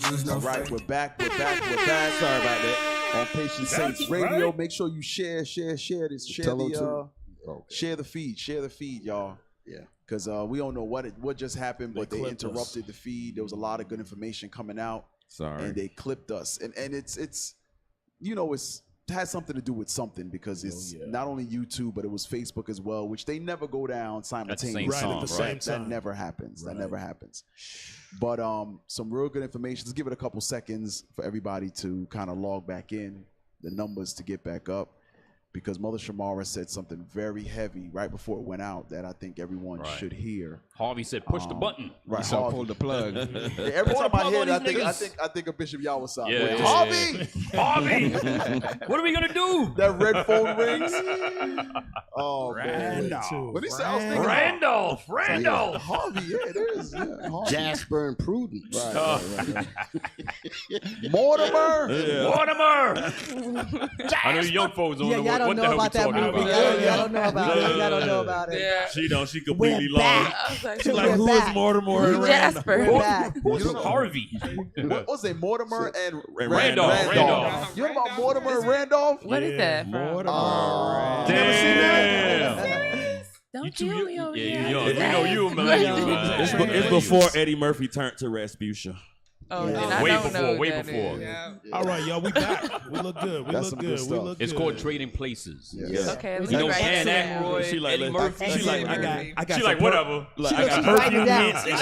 All right, we're back. Sorry about that. On Patient Saints Radio, make sure you share this, share the feed, y'all. Yeah, because we don't know what just happened, but they interrupted the feed. There was a lot of good information coming out. Sorry, and they clipped us, and it's it has something to do with something because it's not only YouTube, but it was Facebook as well, which they never go down simultaneously. At the same time. That never happens. That never happens. But some real good information. Let's give it a couple seconds for everybody to kind of log back in, the numbers to get back up, because Mother Shamara said something very heavy right before it went out that I think everyone should hear. Harvey said, "Push the button." Right, so pull the plug. Every time I hear it, I think of Bishop Yawasab. Yeah. Harvey, what are we gonna do? That red phone rings. Oh man, what he said? I was thinking Randolph. Harvey, yeah, it is. Yeah, Harvey. Jasper and Prudence. Right. Mortimer. I know young folks don't know what the hell we talking about. Y'all don't know about it. Y'all don't know about it. Yeah. She completely lost. She's like, who is Mortimer and Jasper. Who's Harvey? What was it? Mortimer and Randolph. You know about Mortimer and Randolph? What is that? Mortimer. Damn. Don't kill me over here. We know you a millennial. It's before Eddie Murphy turned to Rasputia. Oh, then I way don't before, know way that before. is. Yeah. All right, y'all, we back. We look good. We That's look some good good. We stuff. look It's good. called trading places. Yes. Okay, let's You know, write Dan that down. Aykroyd, She like, Eddie Murphy. She like, I got She like, whatever. Like, I She's got writing it perfume down. hints. She's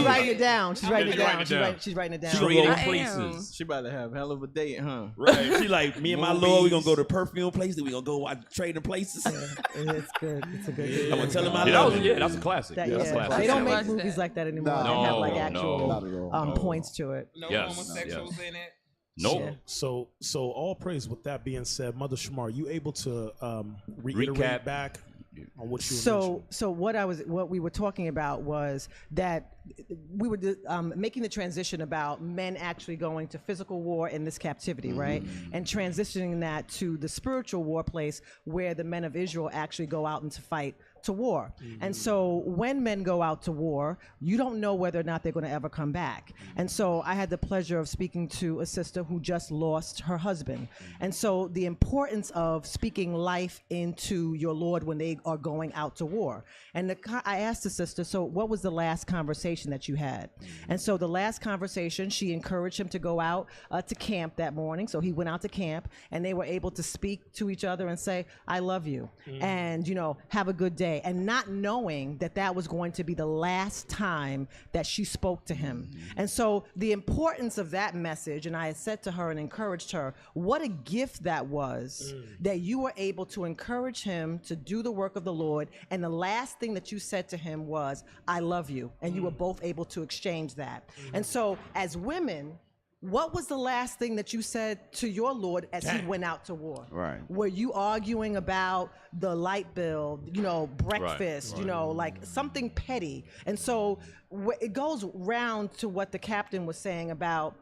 writing it down. She's writing it She's writing down. it down. She's writing it down. Trading I am. places. She about to have hell of a date, huh? Right. She like, me and my Lord, we gonna go to perfume places. We gonna go watch trading places. It's good. It's a good. I'm gonna tell him I Yeah, love you. that's a classic. That, That's a classic. They don't make Watch movies that. like that anymore. No, They have like no, actual Not at all. points to it. No Yes, homosexuals in it. Nope. Yeah. So all praise. With that being said, Mother Shamar, you able to reiterate Recap. back on what you So what we were talking about was that we were making the transition about men actually going to physical war in this captivity, right? And transitioning that to the spiritual war place where the men of Israel actually go out and to fight to war. And so when men go out to war, you don't know whether or not they're going to ever come back. And so I had the pleasure of speaking to a sister who just lost her husband. And so the importance of speaking life into your Lord when they are going out to war. And I asked the sister, so what was the last conversation that you had? And so the last conversation, she encouraged him to go out to camp that morning. So he went out to camp and they were able to speak to each other and say, I love you. And, have a good day. And not knowing that that was going to be the last time that she spoke to him. And so the importance of that message, and I had said to her and encouraged her, what a gift that was that you were able to encourage him to do the work of the Lord. And the last thing that you said to him was, I love you. And you were both able to exchange that. And so as women, what was the last thing that you said to your Lord as he went out to war? Right. Were you arguing about the light bill, breakfast, like something petty? And so it goes round to what the captain was saying about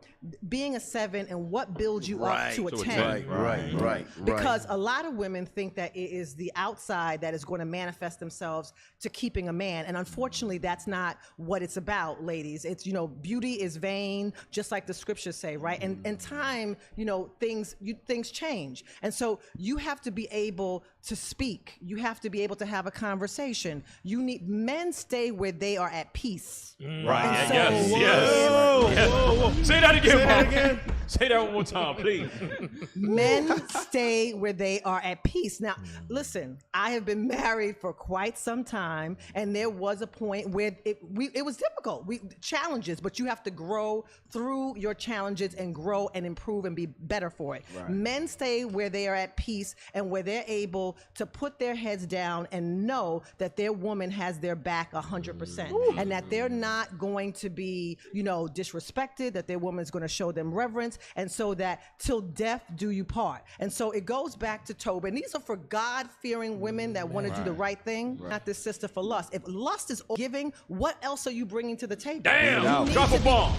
being a 7 and what builds you up to a 10. Right. Because a lot of women think that it is the outside that is going to manifest themselves to keeping a man. And unfortunately, that's not what it's about, ladies. It's, beauty is vain, just like the scriptures say, right? And in time, things change. And so you have to be able to speak. You have to be able to have a conversation. Men stay where they are at peace. Right. So, Yes. Say that again. Say that one more time, please. Men stay where they are at peace. Now, listen, I have been married for quite some time, and there was a point where it was difficult. Challenges, but you have to grow through your challenges and grow and improve and be better for it. Right. Men stay where they are at peace and where they're able to put their heads down and know that their woman has their back 100%, and that they're not going to be, disrespected, that their woman's going to show them reverence, and so that till death do you part. And so it goes back to Tobin. These are for God-fearing women that want to do the right thing, not this sister for lust. If lust is giving, what else are you bringing to the table? Damn, drop a bomb.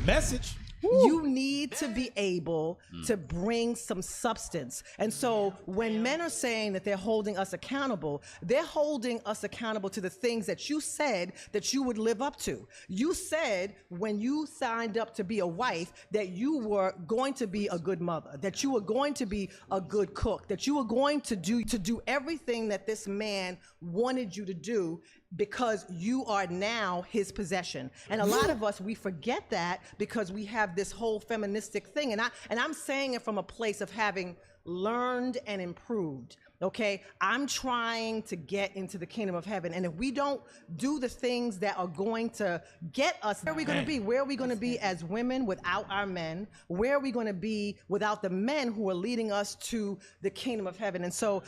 Message. You need to be able to bring some substance. And so when men are saying that they're holding us accountable, they're holding us accountable to the things that you said that you would live up to. You said when you signed up to be a wife that you were going to be a good mother, that you were going to be a good cook, that you were going to do everything that this man wanted you to do, because you are now his possession. And a lot of us, we forget that because we have this whole feministic thing. And I'm saying it from a place of having learned and improved. Okay, I'm trying to get into the kingdom of heaven. And if we don't do the things that are going to get us, where are we going to be? Where are we going to be as women without our men? Where are we going to be without the men who are leading us to the kingdom of heaven? And so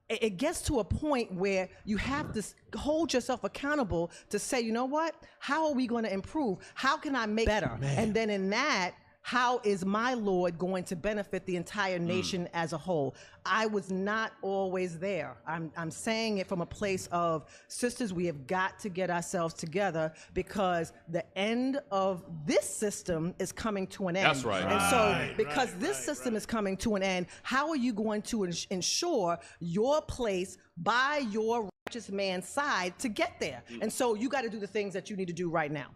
it gets to a point where you have to hold yourself accountable to say, you know what? How are we going to improve? How can I make better? And then in that, how is my Lord going to benefit the entire nation as a whole? I was not always there. I'm saying it from a place of, sisters, we have got to get ourselves together, because the end of this system is coming to an end. That's right. And so because this system is coming to an end, how are you going to ensure your place by your righteous man's side to get there? And so you got to do the things that you need to do right now.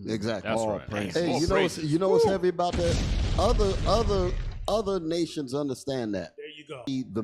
Exactly. That's All right. praise. Hey, Hey, you know what's heavy about that? Other nations understand that. There you go. The